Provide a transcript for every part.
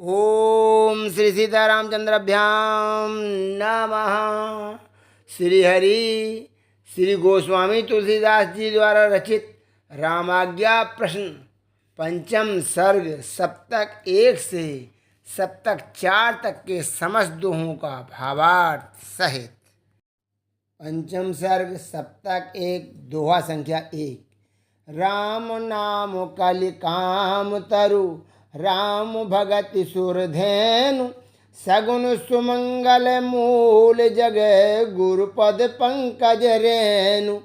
ओम श्री सीतारामचंद्रभ्याम नमः। श्री हरि श्री गोस्वामी तुलसीदास जी द्वारा रचित रामाज्ञा प्रश्न पंचम सर्ग सप्तक 1 से सप्तक 4 तक के समस्त दोहों का भावार्थ सहित। पंचम सर्ग सप्तक 1 दोहा संख्या 1। राम नाम कलि काम तरु राम भगत सुरधेनु सगुन सुमंगल मूल जगह गुरुपद पंकज रेनु।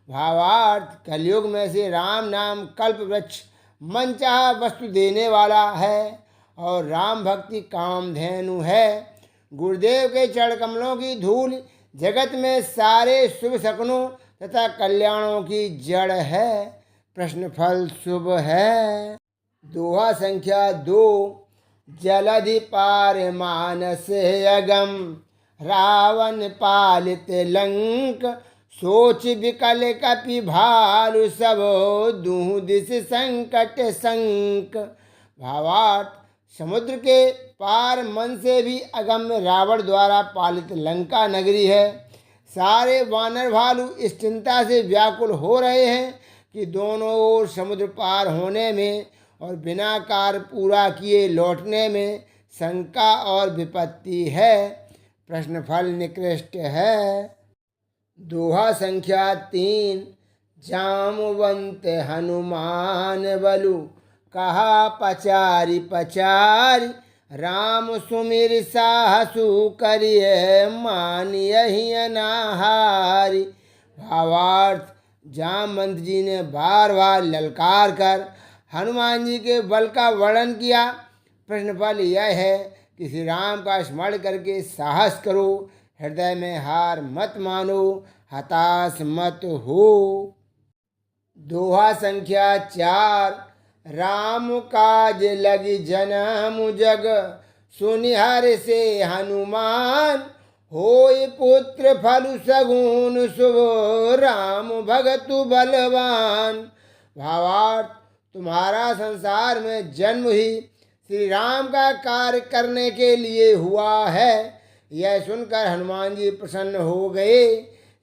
भावार्थ कलयुग में से राम नाम कल्प वृक्ष मनचाहा वस्तु देने वाला है और राम भक्ति कामधेनु है। गुरुदेव के चरण कमलों की धूल जगत में सारे शुभ शकुनों तथा कल्याणों की जड़ है। प्रश्न फल शुभ है। दोहा संख्या 2। जलधि पार मानस अगम रावण पालित लंक सोच विकल कपि भालु सब दूह दिस संकट संक। भावार्थ समुद्र के पार मन से भी अगम्य रावण द्वारा पालित लंका नगरी है। सारे वानर भालू इस चिंता से व्याकुल हो रहे हैं कि दोनों ओर समुद्र पार होने में और बिना कार्य पूरा किए लौटने में शंका और विपत्ति है। प्रश्न फल निकृष्ट है। दोहा संख्या 3। जामवंत हनुमान बलु कहा पचारी पचारी राम सुमिर साहसु करिए मानियहि अनाहारी। भावार्थ जामवंत जी ने बार बार ललकार कर हनुमान जी के बल का वर्णन किया। प्रश्नफल यह है कि श्री राम का स्मरण करके साहस करो, हृदय में हार मत मानो, हताश मत हो। दोहा संख्या 4। राम काज लगी जनम जग सुनिहर से हनुमान होय पुत्र फलु सगुन शुभ राम भगतु बलवान। भावार्थ तुम्हारा संसार में जन्म ही श्री राम का कार्य करने के लिए हुआ है। यह सुनकर हनुमान जी प्रसन्न हो गए।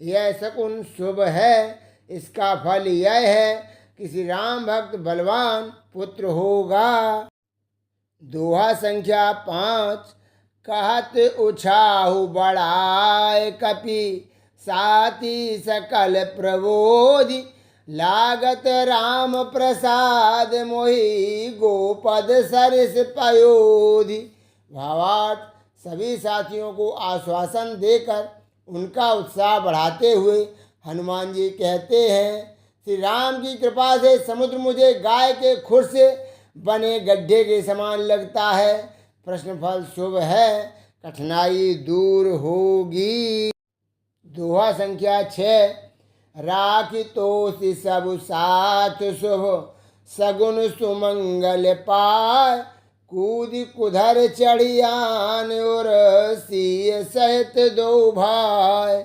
यह शकुन शुभ है। इसका फल यह है कि श्री राम भक्त बलवान पुत्र होगा। दोहा संख्या 5। कहत उछाहु बढ़ाए कपि साथी सकल प्रबोधि लागत राम प्रसाद मोहि गोपद सरस पयोधि। भावार्थ सभी साथियों को आश्वासन देकर उनका उत्साह बढ़ाते हुए हनुमान जी कहते हैं, श्री राम की कृपा से समुद्र मुझे गाय के खुर से बने गड्ढे के समान लगता है। प्रश्न फल शुभ है। कठिनाई दूर होगी। दोहा संख्या 6। राखी तोषि सब साथ शुभ सगुन सुमंगल पाय कूद कुधर चढ़ियान और सिय सहित दो भाई।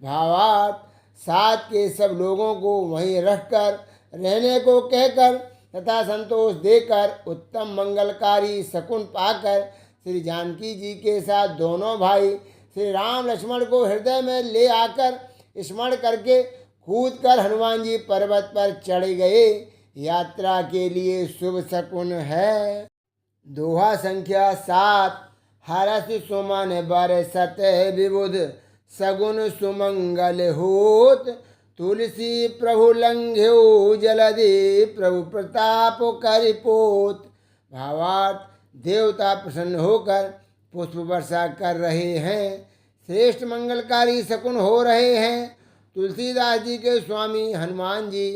भावार्थ साथ के सब लोगों को वहीं रखकर रहने को कहकर तथा संतोष देकर उत्तम मंगलकारी शकुन पाकर श्री जानकी जी के साथ दोनों भाई श्री राम लक्ष्मण को हृदय में ले आकर स्मरण करके कूद कर हनुमान जी पर्वत पर चढ़ गए। यात्रा के लिए शुभ शकुन है। दोहा संख्या 7। हरस सुमन बरसत विबुध सगुन सुमंगल होत तुलसी प्रभु लंघ्यो जलधि प्रभु प्रताप करिपोत। भावार्थ देवता प्रसन्न होकर पुष्प वर्षा कर रहे हैं। श्रेष्ठ मंगलकारी शकुन हो रहे हैं। तुलसीदास जी के स्वामी हनुमान जी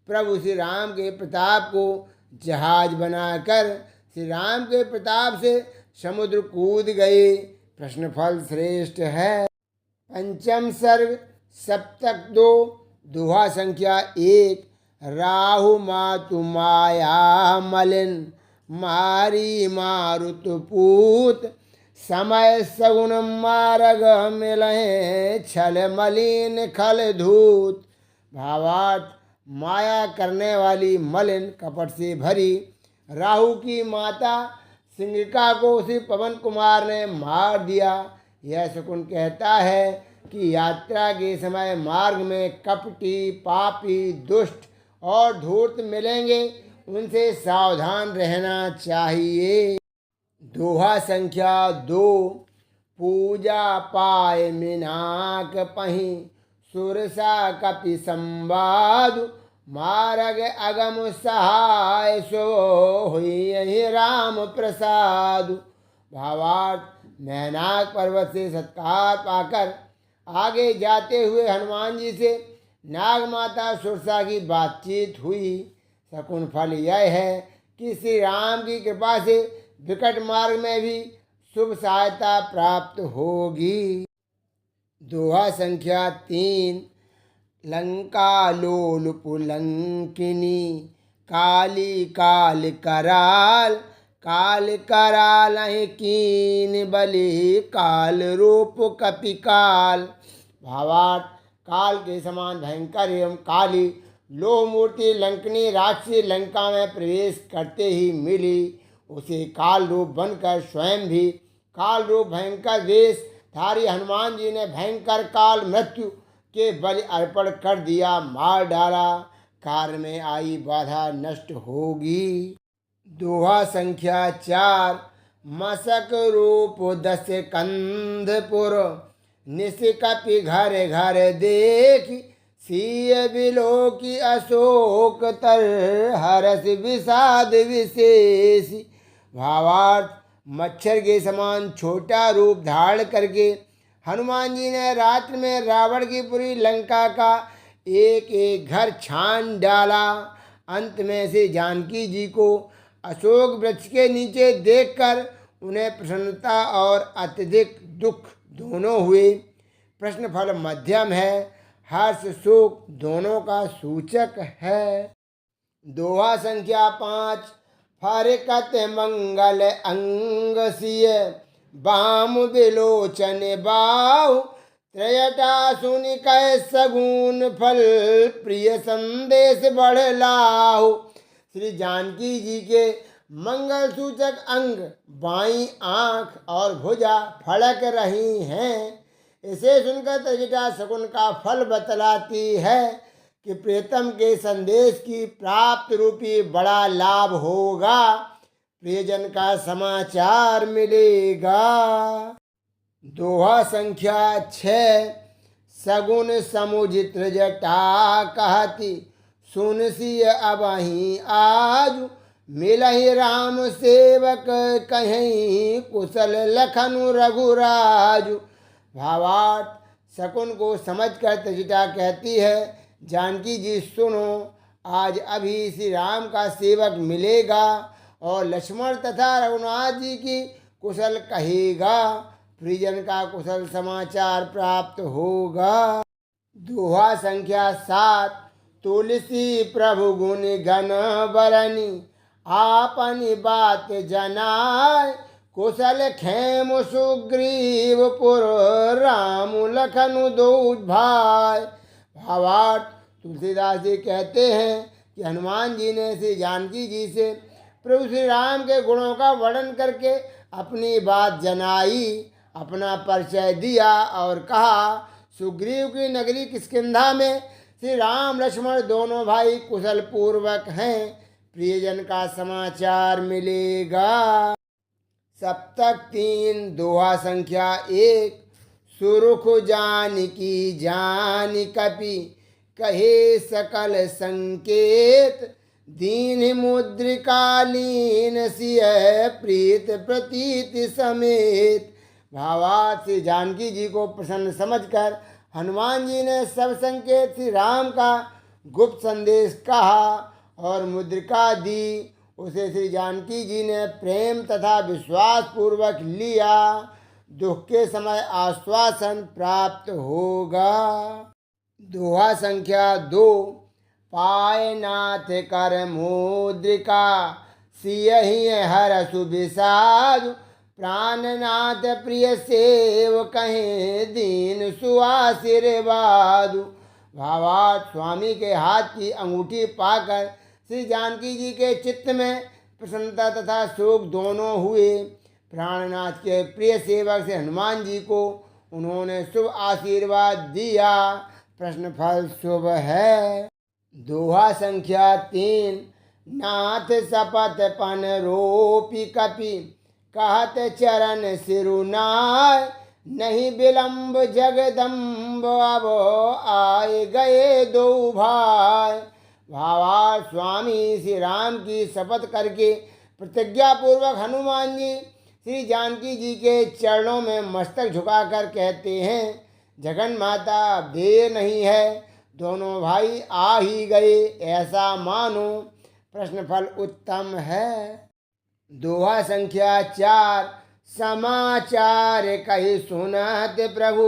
प्रभु श्री राम के प्रताप को जहाज बनाकर श्री राम के प्रताप से समुद्र कूद गए। प्रश्न फल श्रेष्ठ है। पंचम सर्ग सप्तक 2 दोहा संख्या 1। राहु मातु माया मलिन मारी मारुत पूत समय सगुन मारग मिलहे छल मलिन खल धूत। भावार्थ माया करने वाली मलिन कपट से भरी राहु की माता सिंहिका को उसी पवन कुमार ने मार दिया। यह शकुन कहता है कि यात्रा के समय मार्ग में कपटी, पापी, दुष्ट और धूर्त मिलेंगे, उनसे सावधान रहना चाहिए। दोहा संख्या 2। पूजा पाए मिनाक पही, सुरसा कपि संवाद, मार्ग अगम सहाय सो हुई यही राम प्रसाद। भावार्थ, मैनाक पर्वत से सत्कार पाकर आगे जाते हुए हनुमान जी से नाग माता सुरसा की बातचीत हुई। शकुन फल यह है कि श्री राम की कृपा से विकट मार्ग में भी शुभ सहायता प्राप्त होगी। दोहा संख्या 3। लंका लोलुप लंकिनी, काली काल कराल, काल कराल कीन बलि, काल रूप कपि काल। भावार्थ, काल के समान भयंकर एवं काली लोह मूर्ति लंकनी राक्षसी लंका में प्रवेश करते ही मिली। उसे काल रूप बनकर स्वयं भी काल रूप भयंकर वेश धारी हनुमान जी ने भयंकर काल मृत्यु के बलि अर्पण कर दिया, मार डाला। कार्य में आई बाधा नष्ट होगी। दोहा संख्या 4। मशक रूप दस कंधपुर, निश कपि घर घर देख, सिय बिलो की अशोक तर, हरस विषाद विशेष। भावार्थ, मच्छर के समान छोटा रूप धारण करके हनुमान जी ने रात्रि में रावण की पूरी लंका का एक एक घर छान डाला। अंत में से जानकी जी को अशोक वृक्ष के नीचे देखकर उन्हें प्रसन्नता और अत्यधिक दुख दोनों हुए। प्रश्न फल मध्यम है, हर्ष शोक दोनों का सूचक है। दोहा संख्या 5। फरकत मंगल अंग सिय, बाम बिलोचन बाहु, त्रयटा सुनि कै सगुन फल, प्रिय संदेश बढ़ लाहु। श्री जानकी जी के मंगल सूचक अंग, बाईं आंख और भुजा फड़क रही हैं। इसे सुनकर त्रयटा शकुन का फल बतलाती है कि प्रियतम के संदेश की प्राप्ति रूपी बड़ा लाभ होगा, प्रियजन का समाचार मिलेगा। दोहा संख्या 6। सगुन समुझ जटा कहती, सुन सिय अबहि आज, मिलहि राम सेवक कहीं, कुशल लखनु रघुराजु। भावार्थ, शकुन को समझकर त्रिजटा कहती है, जानकी जी सुनो, आज अभी श्री राम का सेवक मिलेगा और लक्ष्मण तथा रघुनाथ जी की कुशल कहेगा, परिजन का कुशल समाचार प्राप्त होगा। दोहा संख्या 7। तुलसी प्रभु गुण गण बरनी, आपनी बात जनाय, कुशल खेम सुग्रीव पुर, राम लखनु दो भाई। भावार्थ, तुलसीदास जी कहते हैं कि हनुमान जी ने श्री जानकी जी से प्रभु श्री राम के गुणों का वर्णन करके अपनी बात जनाई, अपना परिचय दिया और कहा, सुग्रीव की नगरी किष्किंधा में श्री राम लक्ष्मण दोनों भाई कुशल पूर्वक हैं, प्रियजन का समाचार मिलेगा। सप्तक 3। दोहा संख्या 1। सुरुख जानकी जानि कपि, कहे सकल संकेत, दीन मुद्रिकालीन सिय, प्रीत प्रतीति समेत। भावार्थ, श्री जानकी जी को प्रसन्न समझकर हनुमान जी ने सब संकेत श्री राम का गुप्त संदेश कहा और मुद्रिका दी। उसे श्री जानकी जी ने प्रेम तथा विश्वास पूर्वक लिया। दुख के समय आश्वासन प्राप्त होगा। दोहा संख्या 2। पाय नाथ कर मुद्रिका, सियहि हरसु विषाद, प्राणनाथ प्रिय सेव कहें, दीन सुआशीर्वादु। भावार्थ, स्वामी के हाथ की अंगूठी पाकर श्री जानकी जी के चित्त में प्रसन्नता तथा शोक दोनों हुए। प्राणनाथ के प्रिय सेवक से हनुमान जी को उन्होंने शुभ आशीर्वाद दिया। प्रश्न फल शुभ है। दोहा संख्या 3। नाथ सपत पन रोपी कपि कहत चरण सिरुनाय नहीं विलंब जगदम्ब अब आए गए दो भाई। भावार्थ स्वामी श्री राम की शपथ करके प्रतिज्ञा पूर्वक हनुमान जी श्री जानकी जी के चरणों में मस्तक झुकाकर कहते हैं, जगन माता अब देर नहीं है, दोनों भाई आ ही गए, ऐसा मानो। प्रश्न फल उत्तम है। दोहा संख्या 4। समाचार कही सुनत प्रभु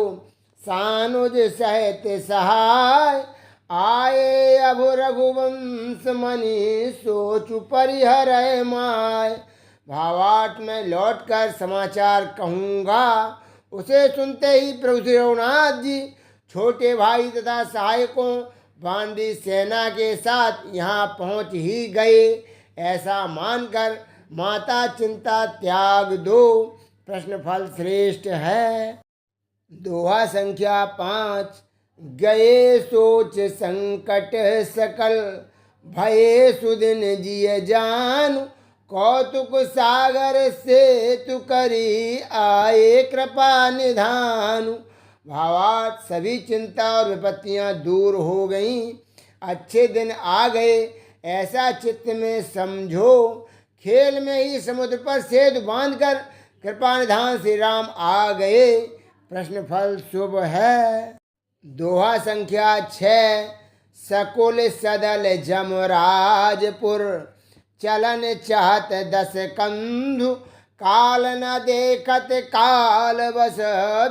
सानुज सहित सहाय आए अब रघुवंश मणि सोचु परिहर माय। भावार्थ में लौटकर समाचार कहूँगा। उसे सुनते ही प्रभु श्री रघुनाथ जी छोटे भाई तथा सहायकों बांदी सेना के साथ यहाँ पहुँच ही गए, ऐसा मानकर माता चिंता त्याग दो। प्रश्न फल श्रेष्ठ है। दोहा संख्या 5। गए सोच संकट सकल भये सुदिन जिय जान कौतुक सागर से तु करी आए कृपा निधान। भावार्थ सभी चिंता और विपत्तियां दूर हो गईं, अच्छे दिन आ गए, ऐसा चित्त में समझो। खेल में ही समुद्र पर सेतु बांधकर कृपा निधान श्री राम आ गए। प्रश्न फल शुभ है। दोहा संख्या 6। सकुल सदल जमराजपुर चलन चाहत 10 कंधु काल न देखत काल बस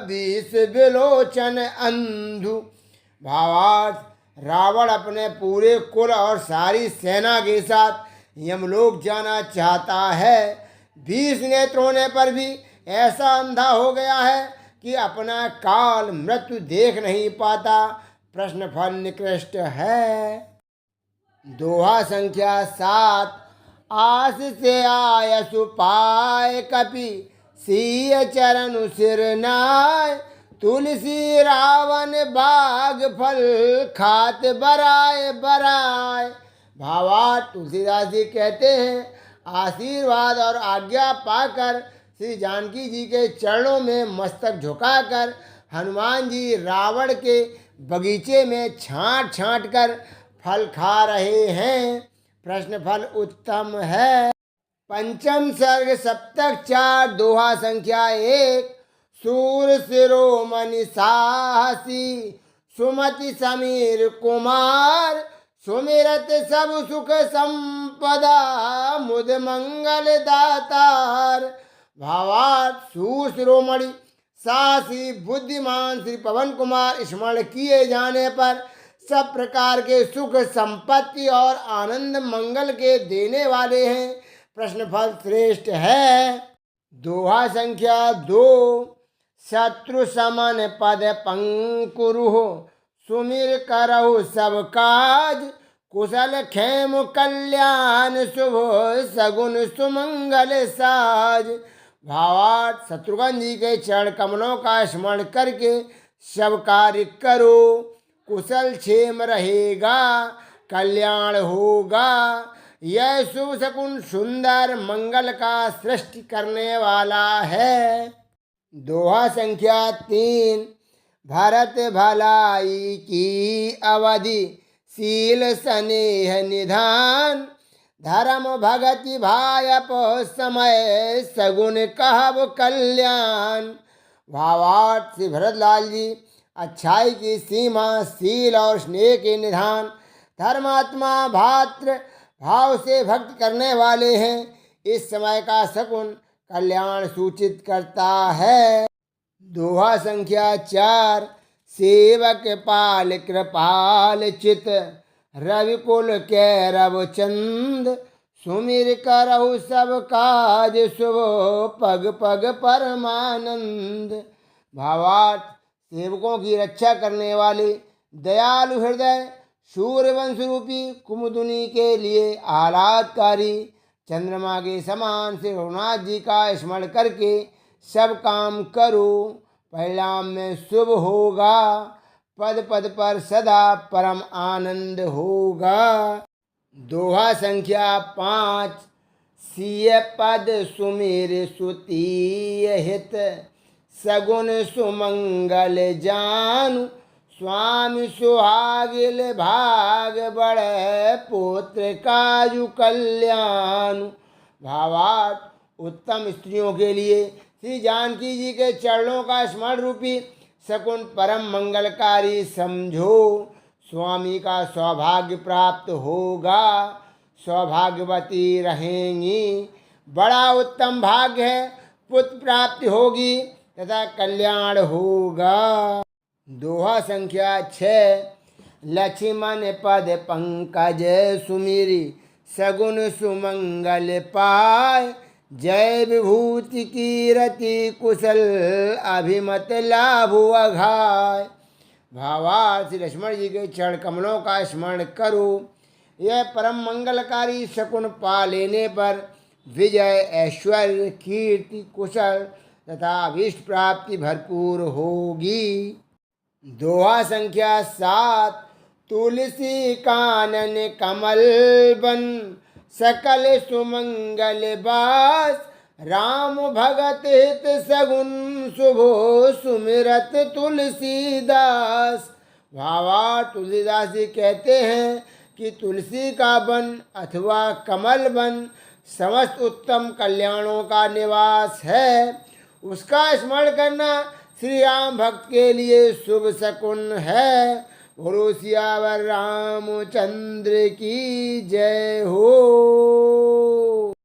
20 बिलोचन अंधु। भावार्थ रावण अपने पूरे कुल और सारी सेना के साथ यमलोक जाना चाहता है। 20 नेत्र होने पर भी ऐसा अंधा हो गया है कि अपना काल मृत्यु देख नहीं पाता। प्रश्न फल निकृष्ट है। दोहा संख्या 7। आस से आयसु पाय कपि सीय चरण सिरनाय तुलसी रावण बाग फल खात बराए बराए। भावार्थ तुलसीदास जी कहते हैं, आशीर्वाद और आज्ञा पाकर श्री जानकी जी के चरणों में मस्तक झुकाकर हनुमान जी रावण के बगीचे में छांट छांट कर फल खा रहे हैं। प्रश्न फल उत्तम है। पंचम सर्ग सप्तक 4। दोहा संख्या 1। सूर शिरोमणि साहसी सुमति समीर कुमार सुमिरत सब सुख संपदा मुद मंगल दातार। भावार्थ सूर शिरोमणि साहसी बुद्धिमान श्री पवन कुमार स्मरण किए जाने पर सब प्रकार के सुख संपत्ति और आनंद मंगल के देने वाले हैं। प्रश्न फल श्रेष्ठ है। दोहा संख्या 2। शत्रु समन पद पंकुरु सुमिर करहु सब काज कुशल खेम कल्याण शुभ सगुन सुमंगल साज। भावार्थ शत्रुघ्न जी के चरण कमलों का स्मरण करके सब कार्य करो, कुशल क्षेम रहेगा, कल्याण होगा। यह शुभ शकुन सुंदर मंगल का सृष्टि करने वाला है। दोहा संख्या 3। भरत भलाई की अवधि शील स्नेह निधान धर्म भगति भायप समय सगुन कहब कल्याण। भावार्थ श्री भरतलाल जी अच्छाई की सीमा, शील और स्नेह के निधान, धर्मात्मा भात्र भाव से भक्ति करने वाले हैं। इस समय का शकुन कल्याण सूचित करता है। दोहा संख्या 4। सेवक पाल कृपाल चित रविकुल के रव चंद सुमिर करहु सब काज शुभ पग पग परमानंद। भावार्थ सेवकों की रक्षा करने वाले दयालु हृदय सूर्यवंश रूपी कुमुदुनी के लिए आह्लादकारी चंद्रमा के समान श्री रघुनाथ जी का स्मरण करके सब काम करो, परिणाम में शुभ होगा, पद पद पर सदा परम आनंद होगा। दोहा संख्या 5। सिय पद सुमेर सुतीय हित, सगुन सुमंगल जानु, स्वामी सुहागिल भाग बढ़े, पुत्र काजु कल्याण। भावार्थ, उत्तम स्त्रियों के लिए श्री जानकी जी के चरणों का स्मरण रूपी सकुन परम मंगलकारी समझो। स्वामी का सौभाग्य प्राप्त होगा, सौभाग्यवती रहेंगी, बड़ा उत्तम भाग्य है, पुत्र प्राप्ति होगी तथा कल्याण होगा। दोहा संख्या 6। लक्ष्मण पद पंकज सुमिरी, सगुन सुमंगल पाय, जय विभूति कीरति कुशल, अभिमत लाभ अघाय। भावार्थ, श्री लक्ष्मण जी के चरण कमलों का स्मरण करो, यह परम मंगलकारी शकुन पा लेने पर विजय, ऐश्वर्य, कीर्ति, कुशल तथा अभीष्ट प्राप्ति भरपूर होगी। दोहा संख्या 7। तुलसी कानन कमल बन, सकल सुमंगल बास, राम भगत हित सगुन शुभो, सुमिरत तुलसीदास। भावार्थ, तुलसीदास जी कहते हैं कि तुलसी का वन अथवा कमल वन समस्त उत्तम कल्याणों का निवास है, उसका स्मरण करना श्री राम भक्त के लिए शुभ शकुन है। गुरु सियावर रामचंद्र की जय हो।